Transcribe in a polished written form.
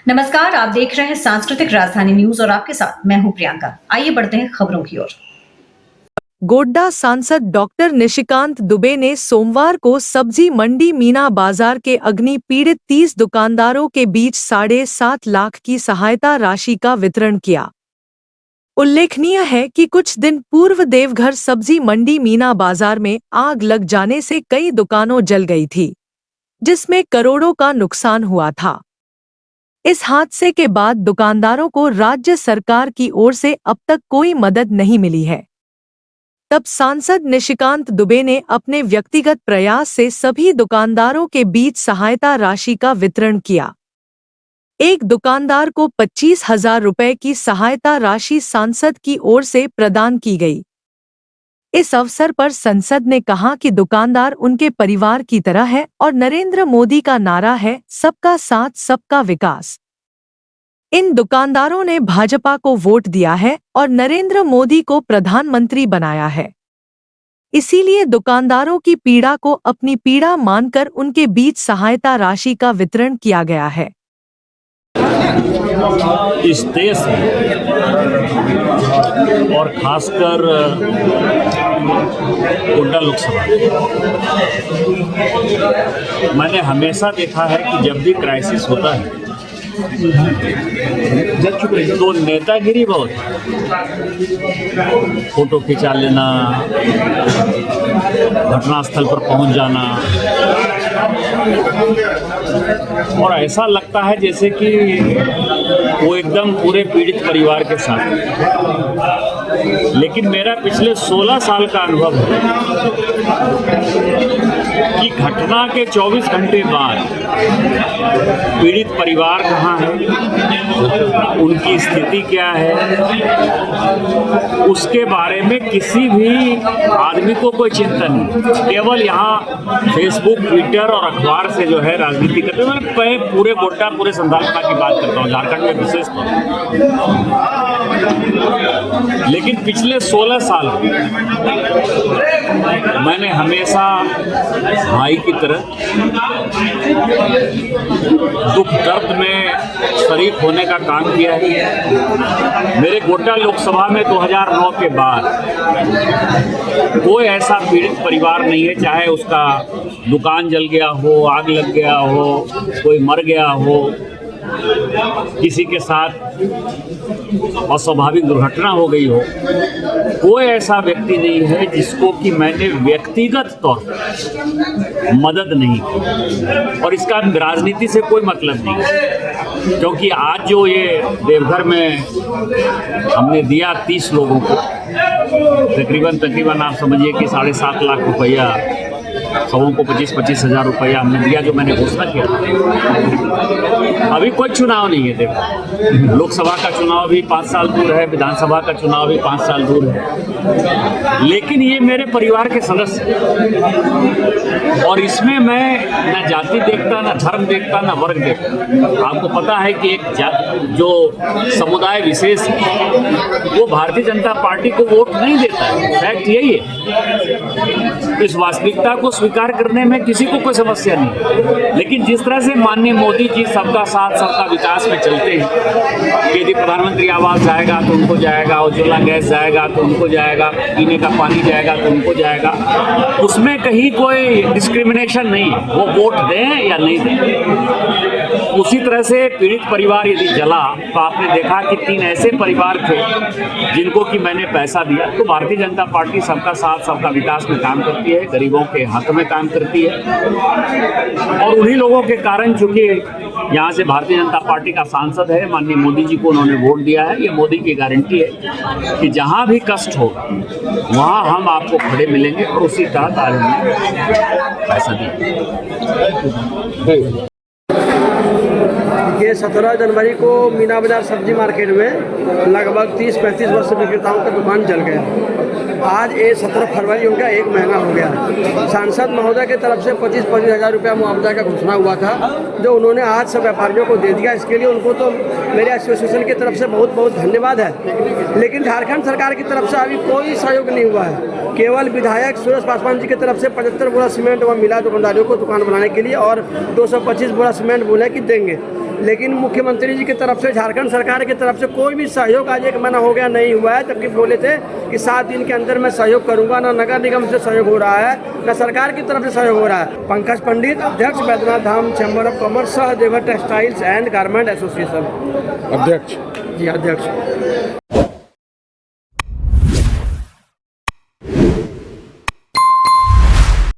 नमस्कार, आप देख रहे हैं सांस्कृतिक राजधानी न्यूज और आपके साथ मैं हूं प्रियंका। आइए बढ़ते हैं खबरों की ओर। गोड्डा सांसद डॉक्टर निशिकांत दुबे ने सोमवार को सब्जी मंडी मीना बाजार के अग्नि पीड़ित 30 दुकानदारों के बीच 7.5 लाख की सहायता राशि का वितरण किया। उल्लेखनीय है कि कुछ दिन पूर्व देवघर सब्जी मंडी मीना बाजार में आग लग जाने से कई दुकानों जल गई थी, जिसमें करोड़ों का नुकसान हुआ था। इस हादसे के बाद दुकानदारों को राज्य सरकार की ओर से अब तक कोई मदद नहीं मिली है। तब सांसद निशिकांत दुबे ने अपने व्यक्तिगत प्रयास से सभी दुकानदारों के बीच सहायता राशि का वितरण किया। एक दुकानदार को 25,000 रुपए की सहायता राशि सांसद की ओर से प्रदान की गई। इस अवसर पर सांसद ने कहा कि दुकानदार उनके परिवार की तरह है और नरेंद्र मोदी का नारा है सबका साथ सबका विकास। इन दुकानदारों ने भाजपा को वोट दिया है और नरेंद्र मोदी को प्रधानमंत्री बनाया है, इसीलिए दुकानदारों की पीड़ा को अपनी पीड़ा मानकर उनके बीच सहायता राशि का वितरण किया गया है। इस देश में और खासकर गोड्डा लोकसभा मैंने हमेशा देखा है कि जब भी क्राइसिस होता है तो नेतागिरी बहुत, फोटो खिंचा लेना, घटनास्थल पर पहुंच जाना, और ऐसा लगता है जैसे कि वो एकदम पूरे पीड़ित परिवार के साथ। लेकिन मेरा पिछले 16 साल का अनुभव है कि घटना के 24 घंटे बाद पीड़ित परिवार कहाँ है, उनकी स्थिति क्या है, उसके बारे में किसी भी आदमी को कोई चिंता नहीं। केवल यहाँ फेसबुक, ट्विटर और अखबार से जो है राजनीति करते हैं। मैं पूरे गोड्डा, पूरे संथालपा की बात करता हूँ, झारखंड में विशेष तौर पर। लेकिन पिछले 16 साल मैंने हमेशा भाई की तरह दुख दर्द में शरीक होने का काम किया है। मेरे गोड्डा लोकसभा में 2009 के बाद कोई ऐसा पीड़ित परिवार नहीं है, चाहे उसका दुकान जल गया हो, आग लग गया हो, कोई मर गया हो, किसी के साथ अस्वाभाविक दुर्घटना हो गई हो, कोई ऐसा व्यक्ति नहीं है जिसको कि मैंने व्यक्तिगत तौर पर मदद नहीं की। और इसका राजनीति से कोई मतलब नहीं, क्योंकि आज जो ये देवघर में हमने दिया 30 लोगों को तकरीबन आप समझिए कि 7.5 लाख रुपया, सबों को 25-25 हज़ार रुपया हमने दिया, जो मैंने घोषणा किया था। अभी कोई चुनाव नहीं है, देखो लोकसभा का चुनाव भी 5 साल दूर है, विधानसभा का चुनाव भी 5 साल दूर है, लेकिन ये मेरे परिवार के सदस्य हैं। और इसमें मैं न जाति देखता, न धर्म देखता, न वर्ग देखता। आपको पता है कि एक जो समुदाय विशेष है वो भारतीय जनता पार्टी को वोट नहीं देता है, फैक्ट यही है। इस वास्तविकता को स्वीकार करने में किसी को कोई समस्या नहीं। लेकिन जिस तरह से माननीय मोदी जी सबका साथ सबका विकास में चलते हैं कि यदि प्रधानमंत्री आवास जाएगा तो उनको जाएगा, उज्ज्वला गैस जाएगा तो उनको जाएगा, पीने का पानी जाएगा तो उनको जाएगा, उसमें कहीं कोई डिस्क्रिमिनेशन नहीं है, वो वोट दें या नहीं दें। उसी तरह से पीड़ित परिवार यदि जला तो आपने देखा कि 3 ऐसे परिवार थे जिनको कि मैंने पैसा दिया। तो भारतीय जनता पार्टी सबका साथ सबका विकास में काम करती है, गरीबों के हक में काम करती है। और उन्हीं लोगों के कारण, चूंकि यहाँ से भारतीय जनता पार्टी का सांसद है, माननीय मोदी जी को उन्होंने वोट दिया है, ये मोदी की गारंटी है कि जहाँ भी कष्ट होगा वहाँ हम आपको खड़े मिलेंगे, और उसी तरह आज हमने पैसा दिया। ये 17 जनवरी को मीना बाजार सब्जी मार्केट में लगभग 30-35 वर्ष विक्रेताओं का दुकान जल गया। आज ये 17 फरवरी हो गया, 1 महीना हो गया। सांसद महोदय की तरफ से 25-25 हज़ार रुपया मुआवजा का घोषणा हुआ था, जो उन्होंने आज सब व्यापारियों को दे दिया। इसके लिए उनको तो मेरे एसोसिएशन की तरफ से बहुत बहुत धन्यवाद है। लेकिन झारखंड सरकार की तरफ से अभी कोई सहयोग नहीं हुआ है। केवल विधायक सुरेश पासवान जी की तरफ से 75 बोरा सीमेंट वहाँ मिला दुकानदारों को दुकान बनाने के लिए, और 225 बोरा सीमेंट बोले कि देंगे। लेकिन मुख्यमंत्री जी की तरफ से, झारखंड सरकार की तरफ से कोई भी सहयोग आज 1 महीना हो गया नहीं हुआ है। जबकि बोले थे कि 7 दिन के अंदर मैं सहयोग करूंगा। ना नगर निगम से सहयोग हो रहा है, ना सरकार की तरफ से सहयोग हो रहा है। पंकज पंडित, अध्यक्ष Baidyanath Dham chamber of commerce, सहदेवर टेक्सटाइल्स एंड गारमेंट एसोसिएशन, अध्यक्ष। जी अध्यक्ष।